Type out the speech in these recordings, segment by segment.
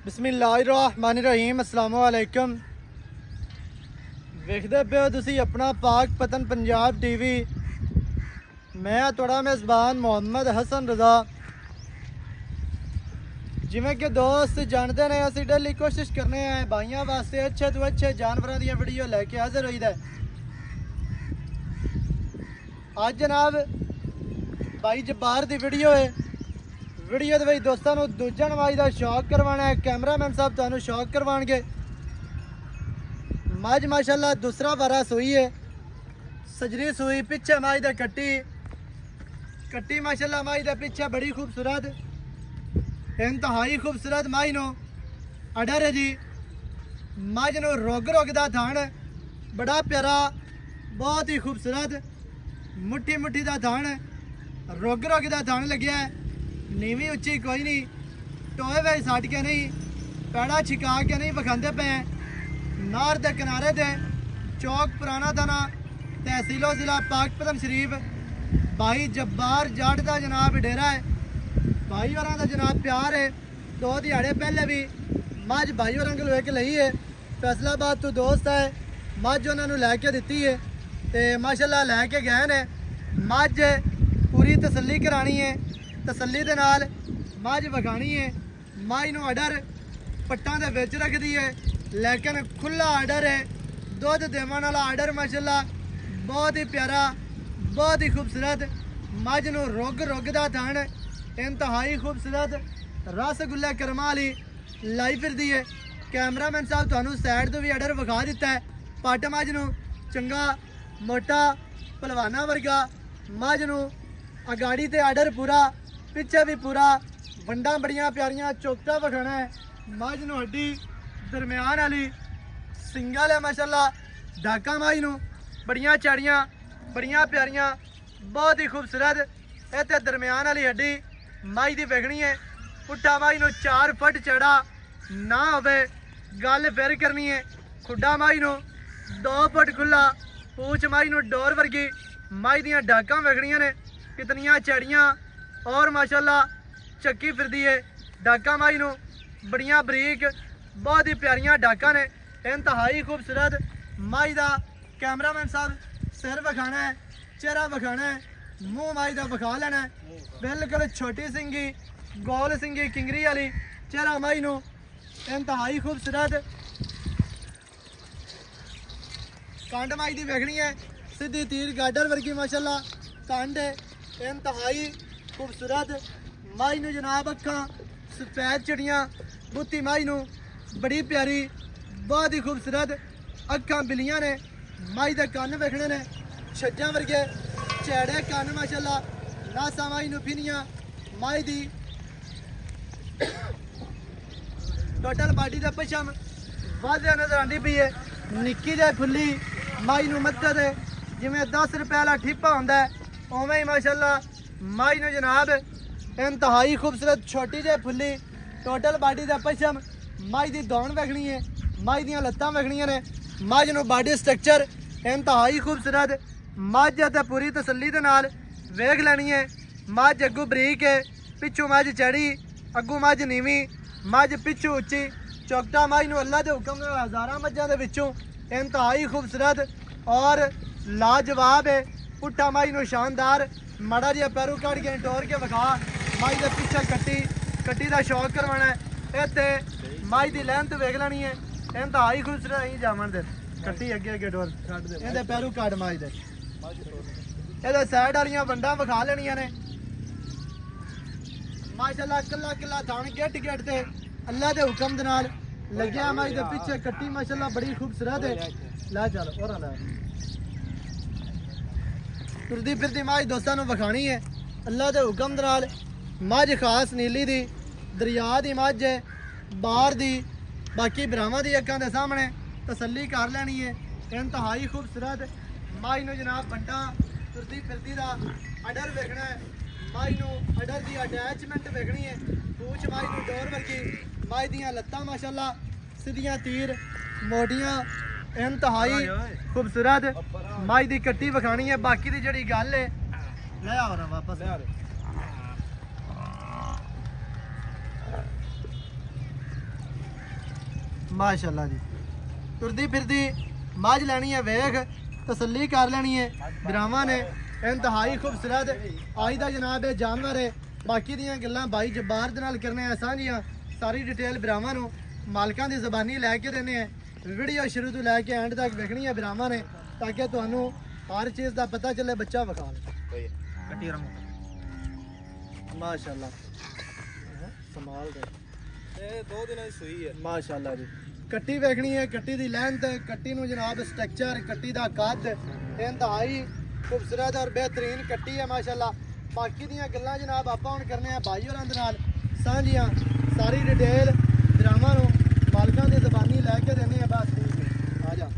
बिस्मिल्लाहिर्रहमानिर्रहीम अस्सलामुअलैकुम। वेखदे पे हो तुसी अपना पाक पतन पंजाब टीवी। मैं थोड़ा मेज़बान मोहम्मद हसन रज़ा। जिमें कि दोस्त जानते ने असी डेली कोशिश करने हैं भाइयों वास्ते अच्छे तो अच्छे जानवरों दी वीडियो लैके हाजिर होई दा। आज जनाब भाई जब्बार दी वीडियो है। वीडियो दे भाई दोस्तों को दूजा नमाज का शौक करवाना है। कैमरामैन साहब तुहानू शौक करवाएंगे। मज माशाल्लाह दूसरा बारा सूई है, सजरी सूई पिछे मज दे कट्टी माशाल्लाह मज दे पिछे बड़ी खूबसूरत इंतहाई खूबसूरत मज नो अडर है जी। मज नो रोग दा थान बड़ा प्यारा, बहुत ही खूबसूरत मुट्ठी मुट्ठी दा थान, रोग दा थान लग्या है। नीवी उच्ची कोई नहीं, टोए वे सट के नहीं, पैड़ा छिका के नहीं बखाते पे। नार के किनारे दे चौक पुराना थाना तहसीलो जिला पाकपतन शरीफ भाई जब्बार जाट का जनाब डेरा है। भाई वाला का जनाब प्यार है। 2 दिहाड़े पहले भी मज भाई वालों को लेके लई है। फैसलाबाद तो दोस्त है, मज उन्होंने लैके दी है तो माशाल्लाह लैके गए ने। मज पूरी तसल्ली करानी है, तसल्ली दे नाल मज विखानी है। मज नूं अडर पट्टां दे विच रखदी है, लेकिन खुला अडर है, दुध देवन वाला अडर माशाल्लाह बहुत ही प्यारा, बहुत ही खूबसूरत। मज नूं रोग दा थान इंतहाई खूबसूरत रसगुल्ला करमा वाली लाई फिरदी है। कैमरामैन साहब तुहानू साइड तो भी अडर विखा दिता है। पट मज नूं चंगा मोटा पलवाना वर्गा मज नूं अगाड़ी ते अडर पूरा, पिछे भी पूरा, वंडा बड़िया प्यारियां, चोकटा विखाना है। मज नूं हड्डी दरम्यान वाली सिंगल है माशाल्लाह। डाका मज नूं बड़िया चाड़ियां, बड़िया प्यारियां, बहुत ही खूबसूरत। इत्थे दरम्यान वाली हड्डी मज दी विखनी है। पुट्ठा मज नूं 4 फुट चढ़ा ना होवे, गल फिर करनी है। खुड्डा मज नूं 2 फुट खुला, पूछ मज नूं डोर वर्गी। मज दियां डाकां विखनियां ने, कितनियां चढ़ियां और माशाल्लाह चक्की फिरदी है। डाका मज नूं बड़िया बरीक, बहुत ही प्यारियां डाका ने, इंतहाई खूबसूरत। मज दा कैमरामैन साहब सिर विखाना है, चेहरा विखाना है, मुँह मज दा विखा लेना है। बिल्कुल छोटी सिंगी, गोल सिंगी किंगरी वाली चेहरा मज नूं इंतहाई खूबसूरत। कंड मज दी विखनी है, सीधी तीर गाडर वर्गी माशाल्लाह कंड है, इंतहाई खूबसूरत। मज नूं जनाब अखां सफेद चिड़ियां, बुत्ती मज नूं बड़ी प्यारी, बहुत ही खूबसूरत अखां बिलियां ने। मज दे कन्न वेखने ने छज्जां वर्गे, चैड़े कन्न माशाल्लाह, नासा मज नूं फिनियां। मज दी टोटल बाडी दा पछम वादिया नजर आती पई है। निक्की जे फुल्ली मज नूं मद्दे दे जिवें 10 रुपए वाला ठिप्पा होंदा है, उवें ही माशाल्लाह मज नूं जनाब इंतहाई खूबसूरत छोटी जे फुल्ली। टोटल बाडी दा पछम मज दी दौड़ वेखनी है, मज दियां लत्तां वेखनियां ने। मज नूं बाडी स्ट्रक्चर इंतहाई खूबसूरत। मज ते पूरी तसल्ली दे नाल वेख लैनी है। मज अग्गू बरीक है, पिछू मज चढ़ी, अग्गू मज नीवी, मज पिछू उच्ची। चौकटा मज नूं अल्लाह दे हुक्म नाल हज़ारां मज्जां दे विचों इंतहाई खूबसूरत और लाजवाब है। पुट्ठा मज नूं शानदार, माड़ा जिहा पैरू कट के टोर के विखा। मज दे पिछे कट्टी का शौक करवाना है। इत्थे मज की लैंथ वेख लेनी है, इंतहाई खूबसूरत। अं जावन दे कट्टी अगे अगे डोर इहदे पैरू कट मज दे, इहदे साइड वालियां वंडां विखा लेनियां ने माशाल्लाह। कल्ला कल्ला थान गेट ते अल्लाह के हुक्म दे नाल लग्या। मज दे पिछे कट्टी माशाल्लाह बड़ी खूबसूरत है। ला चल और ला तुरदी फिरदी मज दोस्तों को विखानी है अल्लाह के हुक्म दे नाल। मज खास नीली दी दरिया दी मज है, बाहर दी। बाकी भरावां दी अक्खां दे सामने तसल्ली कर लेनी है, इंतहाई खूबसूरत। मज नूं जनाब बंटा तुरदी फिरदी दा अडर वेखना है। मज नूं अडर दी अटैचमेंट वेखनी है। पूछ मज नूं डोर वर्गी, मज दियां लत्तां माशाल्लाह सीधियां तीर मोटियां, इंतहाई खूबसूरत। मज दी कट्टी विखानी है। बाकी दी जिहड़ी गल है ले आ रहा वापस। माशाल्लाह जी। तुरदी फिरदी मज लैनी है, वेख तसल्ली कर लेनी है। बिरावां ने इंतहाई खूबसूरत आज का जनाब ये जानवर है। बाकी दियां गल्लां भाई जब्बार दे नाल करने आ साझियां, सारी डिटेल बिरावां नूं मालकां दी ज़बानी लैके देने हैं। वीडियो शुरू तो लैके एंड तक देखनी है बिरावां ने, ताकि तुहानूं हर चीज़ का पता चले। बच्चा विखा माशाल्लाह संभाल दे, 2 दिन की सूई है माशाल्लाह जी। कट्टी वेखनी है, कट्टी दी लेंथ, कट्टी नूं जनाब स्ट्रक्चर, कट्टी दा कद इंतहाई खूबसूरत और बेहतरीन कट्टी है माशाल्लाह। बाकी दियां गल्लां जनाब आपां हुण करने आ भाई होरां दे नाल साझियां, सारी डिटेल बिरावां नूं मालकां दी ज़बानी लैके देने आ। बस ठीक है, आ जा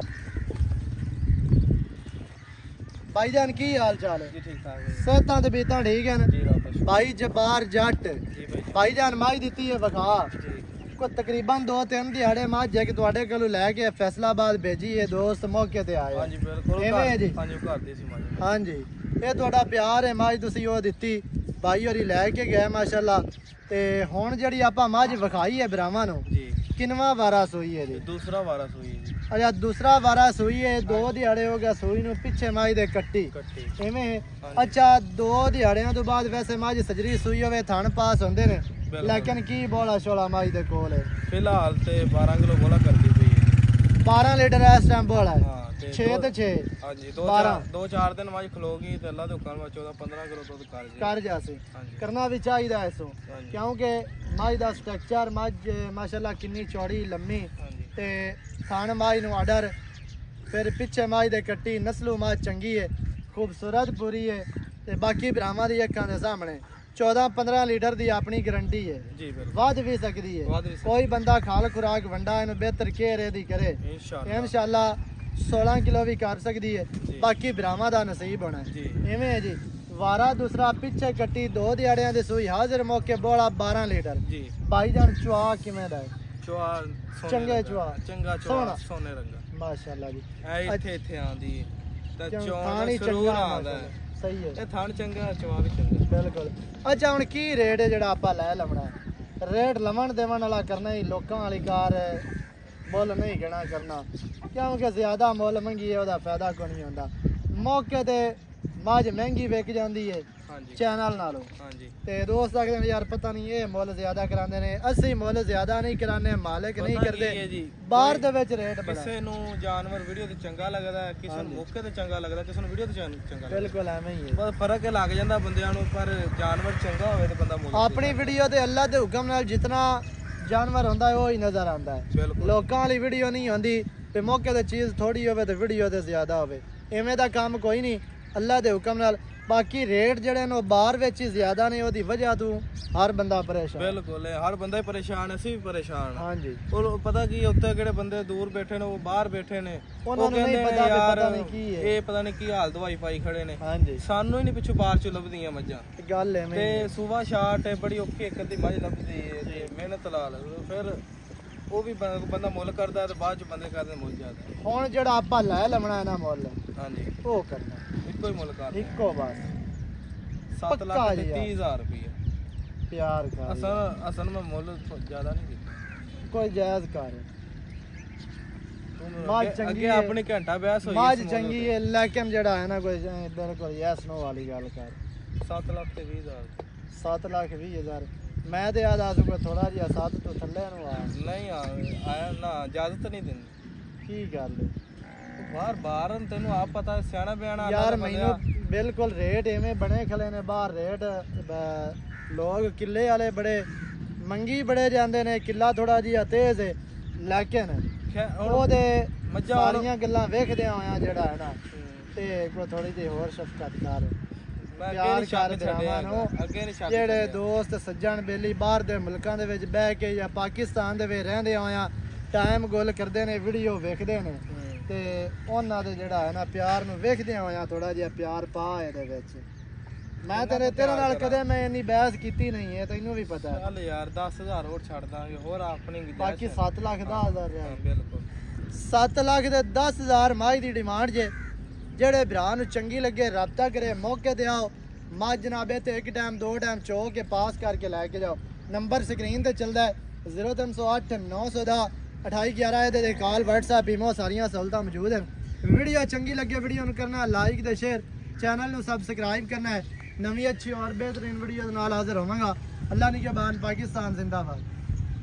भाईजान की हाल चाल है? जी ठीक ठाक सेहतां ते बीतां ठीक है जी रात भाई जब्बार जट जी भाई भाईजान माई दी है विखा जी को तकरीबन 2-3 दिहाड़े मझ है कि तुहाडे कोलों लैके फैसलाबाद भेजी है, दोस्त मौके ते आए। हाँ जी बिल्कुल इवें है जी? हाँ जी घर दी सी मज हाँ जी, ये तुहाडा प्यार है। मझ तुसीं ओह दित्ती, भाई होरी लैके गए माशाल्लाह। ते हुण जिहड़ी आपां मझ विखाई है बिरावां नूं, जी किनवा वारा सूई है जी? दूसरा वारा सूई है जी अच्छा दूसरा वारा सूई है। 2 दिहाड़े हो गया सूई नूं, पिछे मझ दे कट्टी कट्टी इवें है। अच्छा 2 दिहाड़ियां तो बाद वैसे मझ सजरी सूई होवे थण पास होंदे ने, लेकिन की बोला शोला मझ दे कोल है? फिलहाल ते 12 किलो बोला करती पई है 12 लीटर इस टाइम बोला है। हाँ ते 6 ते 6 हाँ जी 12 2-4 दिन मज खलोगी ते अल्लाह दे हुक्म नाल 14-15 किलो दुध कर जासे। हाँ जी करना भी चाहिए इसो, हाँ जी क्योंकि मझ का स्ट्रक्चर मझ माशाल्लाह किन्नी चौड़ी लम्मी हाँ जी ते थान मझ नूं आर्डर, फिर पिछे मझ दे कट्टी नस्लू मझ चंगी है, खूबसूरत पूरी है। ते बाकी बिरावां दी अक्खां दे सामने 14-15 लीटर की अपनी गारंटी है, जी बिल्कुल वध भी सकती है। वध भी सकदी कोई बंदा खाल खुराक वंडा इन्हूं बेहतर केयर दी करे, इंशाल्लाह इंशाल्लाह 16 किलो भी कर सकती है। जी। बाकी बिरावां दा नसीब होना है। जी इवें है जी। वारा दूसरा पिछे कट्टी 2 दिहाड़ियां दी सूई, हाजिर मौके बोला 12 लीटर। जी भाईजान चुआ किवें दा है? चुआ चंगे चुआ, चंगा सोहना। चुआ सोने रंगा माशाल्लाह जी। ਐ ਇੱਥੇ ਆਂਦੀ ਤਾਂ क्यों? ਚੌਣ थान ही ਸਰੂਰ चंगा ਆਂਦਾ माशाल्लाह। सही है ਇਹ ਥਣ ਚੰਗਾ ਚਵਾ ਵੀ ਚੰਗਾ बिल्कुल। अच्छा हुण की रेट है जिहड़ा आपां लै लवणा है? रेट लवण देवण वाला करना ही, लोकां वाली कार है, मुੱਲ नहीं कहना करना, क्योंकि ज्यादा मुੱਲ मंगी है ਉਹਦਾ फायदा कोई नहीं होंदा। मौके ते मझ महंगी विक जाती है ਹਾਂਜੀ चैनल नालों। ਹਾਂਜੀ ते दोस्त आखदे ने यार पता नहीं ये मुੱਲ ज्यादा करांदे ने, ਅਸੀਂ ਮੁੱਲ ज्यादा नहीं कराने, मालिक नहीं ਪਤਾ करदे। ਕੀ ਹੈ ਜੀ, ਬਾਹਰ ਦੇ ਵਿੱਚ ਰੇਟ ਬੜਾ ਕਿਸੇ ਨੂੰ ਜਾਨਵਰ ਵੀਡੀਓ ਤੇ ਚੰਗਾ ਲੱਗਦਾ ਹੈ, ਕਿਸੇ ਨੂੰ ਮੌਕੇ ਤੇ ਚੰਗਾ ਲੱਗਦਾ, ਕਿਸੇ ਨੂੰ ਵੀਡੀਓ ਤੇ ਚੰਗਾ ਲੱਗਦਾ। ਬਿਲਕੁਲ ਐਵੇਂ ਹੀ ਹੈ। ਬਸ ਫਰਕ ਇਹ ਲੱਗ ਜਾਂਦਾ ਬੰਦਿਆਂ ਨੂੰ, ਪਰ ਜਾਨਵਰ ਚੰਗਾ ਹੋਵੇ ਤੇ ਬੰਦਾ ਮੁੱਲ ਆਪਣੀ ਵੀਡੀਓ ਤੇ ਅੱਲਾ ਦੇ ਹੁਕਮ ਨਾਲ ਜਿਤਨਾ ਜਾਨਵਰ ਹੁੰਦਾ ਹੈ ਉਹ ਹੀ ਨਜ਼ਰ ਆਉਂਦਾ ਹੈ। ਬਿਲਕੁਲ ਲੋਕਾਂ ਵਾਲੀ ਵੀਡੀਓ ਨਹੀਂ ਹੁੰਦੀ ਤੇ ਮੌਕੇ ਤੇ ਚੀਜ਼ ਥੋੜੀ ਹੋਵੇ ਤੇ ਵੀਡੀਓ ਤੇ ਜ਼ਿਆਦਾ ਹੋਵੇ, ਐਵੇਂ ਦਾ ਕੰਮ ਕੋਈ ਨਹੀਂ ਅੱਲਾ ਦੇ ਹੁਕਮ ਨਾਲ। ਬਾਕੀ ਰੇਟ ਜਿਹੜੇ ਨੇ ਉਹ ਬਾਹਰ ਵਿੱਚ ਹੀ ਜ਼ਿਆਦਾ ਨੇ, ਉਹਦੀ ਵਜ੍ਹਾ ਤੋਂ ਹਰ ਬੰਦਾ ਪਰੇਸ਼ਾਨ। ਬਿਲਕੁਲ ਹਰ ਬੰਦਾ ਹੀ ਪਰੇਸ਼ਾਨ, ਅਸੀਂ ਵੀ ਪਰੇਸ਼ਾਨ ਹਾਂ। ਹਾਂਜੀ ਉਹ ਪਤਾ ਕੀ ਉੱਤੇ ਕਿਹੜੇ ਬੰਦੇ ਦੂਰ ਬੈਠੇ ਨੇ, ਉਹ ਬਾਹਰ ਬੈਠੇ ਨੇ, ਉਹਨਾਂ ਨੂੰ ਨਹੀਂ ਪਤਾ ਵੀ ਪਤਾ ਨਹੀਂ ਕੀ ਹੈ, ਇਹ ਪਤਾ ਨਹੀਂ ਕੀ ਹਾਲ ਦਵਾਈ ਪਾਈ ਖੜੇ ਨੇ। ਹਾਂਜੀ ਸਾਨੂੰ ਹੀ ਨਹੀਂ ਪਿੱਛੋਂ ਬਾਹਰ ਚੋਂ ਲੱਭਦੀਆਂ ਮੱਝਾਂ, ਗੱਲ ਐਵੇਂ ਤੇ ਹੀ ਹੈ। ਸੂਬਾ ਸ਼ਾਟ ਹੈ ਬੜੀ ਔਖੀ, ਇੱਕ ਅੱਧੀ ਮੱਝ ਲੱਭਦੀ ਹੈ ਤੇ ਮਿਹਨਤ ਲਾ ਲਓ, ਫਿਰ ਉਹ ਵੀ ਬੰਦਾ ਮੁੱਲ ਕਰਦਾ ਤੇ ਬਾਅਦ ਚ ਬੰਦੇ ਕਰਦੇ ਮੁੱਲ ਜ਼ਿਆਦਾ। ਹੁਣ ਜਿਹੜਾ ਆਪਾਂ ਲੈ ਲਵਣਾ ਹੈ ਨਾ ਮੁੱਲ, ਹਾਂਜੀ ਉਹ ਕਰਨਾ ਇੱਕੋ ਹੀ ਮੁੱਲ ਕਰਦੇ, ਇੱਕੋ ਬਸ 7 ਪੱਕਾ ਲੱਖ ਜੀ ਤੇ ਯਾਰ। 30,000 ਰੁਪਏ। ਪਿਆਰ ਕਰ, ਅਸਲ ਮੈਂ ਮੁੱਲ ਜ਼ਿਆਦਾ ਨਹੀਂ ਕੀਤਾ। ਕੋਈ ਜਾਇਜ਼ ਕਰ। ਤੂੰ ਮਾਝ ਅੱਗੇ- ਚੰਗੀ ਅੱਗੇ ਹੈ। ਆਪਣੀ ਘੰਟਾ ਬਹਿਸ ਹੋਈ ਮਾਝ ਇਸ ਮੁੱਲ ਚੰਗੀ ਤੇ। ਹੈ, ਲੇਕਿਨ ਜਿਹੜਾ ਹੈ ਨਾ ਕੋਈ ਬਿਲਕੁਲ ਯੈਸ ਨੋ ਵਾਲੀ ਗੱਲ ਕਰ। 7 ਲੱਖ ਤੇ 20,000 7,20,000 ਮੈਂ ਤੇ ਆ ਦੱਸ ਕੋਈ ਥੋੜਾ ਜਿਹਾ 7 ਤੋਂ ਥੱਲੇ ਨੂੰ ਆ। ਨਹੀਂ ਆਇਆ ਨਾ, ਇਜਾਜ਼ਤ ਨਹੀਂ ਦਿੰਦੀ ਕੀ ਗੱਲ ਹੈ? ਬਾਹਰ ਬਾਹਰ ਨੂੰ, ਤੈਨੂੰ ਆਪ ਪਤਾ ਸਿਆਣਾ ਬਿਆਣਾ ਯਾਰ ਮੈਨੂੰ ਬਿਲਕੁਲ ਰੇਟ ਐਵੇਂ ਬਣੇ ਖਲੇ ਨੇ ਬਾਹਰ ਰੇਟ। ਲੋਕ ਕਿੱਲੇ ਵਾਲੇ ਬੜੇ ਮੰਗੀ ਬੜੇ ਜਾਂਦੇ ਨੇ, ਕਿੱਲਾ ਥੋੜਾ ਜਿਹਾ ਤੇਜ਼ ਹੈ, ਲੇਕਿਨ ਉਹਦੇ ਸਾਰੀਆਂ ਗੱਲਾਂ ਵੇਖਦਿਆਂ ਹੋਇਆ ਜਿਹੜਾ ਹੈ ਨਾ, ਤੇ ਕੋਈ ਥੋੜੀ ਜਿਹੀ ਹੋਰ ਸ਼ਫਕਤ ਕਰ, ਪਿਆਰ ਕਰ ਬਿਰਾਵਾਂ ਨੂੰ। ਜਿਹੜੇ ਦੋਸਤ ਸੱਜਣ ਬੇਲੀ ਬਾਹਰ ਦੇ ਮੁਲਕਾਂ ਦੇ ਵਿੱਚ ਬਹਿ ਕੇ ਜਾਂ ਪਾਕਿਸਤਾਨ ਦੇ ਵਿੱਚ ਰਹਿੰਦੇ ਹੋਇਆ ਟਾਈਮ ਗੁੱਲ ਕਰਦੇ ਨੇ, ਵੀਡੀਓ ਵੇਖਦੇ ਨੇ, ਤੇ ਉਹਨਾਂ ਦੇ ਜਿਹੜਾ ਹੈ ਨਾ ਪਿਆਰ ਨੂੰ ਵੇਖਦੇ ਹੋਇਆ ਥੋੜਾ ਜਿਹਾ ਪਿਆਰ ਪਾ ਇਹਦੇ ਵਿੱਚ। ਮੈਂ ਤੇਰੇ ਨਾਲ ਕਦੇ ਮੈਂ ਇੰਨੀ ਬਹਿਸ ਕੀਤੀ ਨਹੀਂ ਹੈ, ਤੈਨੂੰ ਵੀ ਪਤਾ ਹੈ। ਚੱਲ ਯਾਰ 10,000 ਹੋਰ ਛੱਡ ਦਾਂਗੇ, ਹੋਰ ਆਪਣੀ ਬਾਕੀ 7 ਲੱਖ 10,000 ਹਾਂ, ਬਿਲਕੁਲ 7 ਲੱਖ ਦੇ 10,000 ਮੱਝ ਦੀ ਡਿਮਾਂਡ ਜੇ। ਜਿਹੜੇ ਭਰਾ ਨੂੰ ਚੰਗੀ ਲੱਗੇ ਰਾਬਤਾ ਕਰੇ, ਮੌਕੇ ਤੇ ਆਓ, ਮੱਝ ਜਨਾਬੇ ਤੇ ਇੱਕ ਟਾਈਮ 2 ਟਾਈਮ ਚੋ ਕੇ ਪਾਸ ਕਰਕੇ ਲੈ ਕੇ ਜਾਓ। ਨੰਬਰ ਸਕਰੀਨ ਤੇ ਚੱਲਦਾ ਹੈ 0308 900 ਦਾ 2811 ਦੇ ਕਾਲ WhatsApp ਈਮੋ ਸਾਰੀਆਂ ਸਹੂਲਤਾਂ ਮੌਜੂਦ ਹਨ। ਵੀਡੀਓ ਚੰਗੀ ਲੱਗੇ ਵੀਡੀਓ ਨੂੰ ਕਰਨਾ ਲਾਈਕ ਤੇ ਸ਼ੇਅਰ, ਚੈਨਲ ਨੂੰ ਸਬਸਕ੍ਰਾइब करना है। नवी अच्छी और बेहतरीन वीडियो नाल हाजिर होवांगा। अल्लाह निगहबान, पाकिस्तान जिंदाबाद।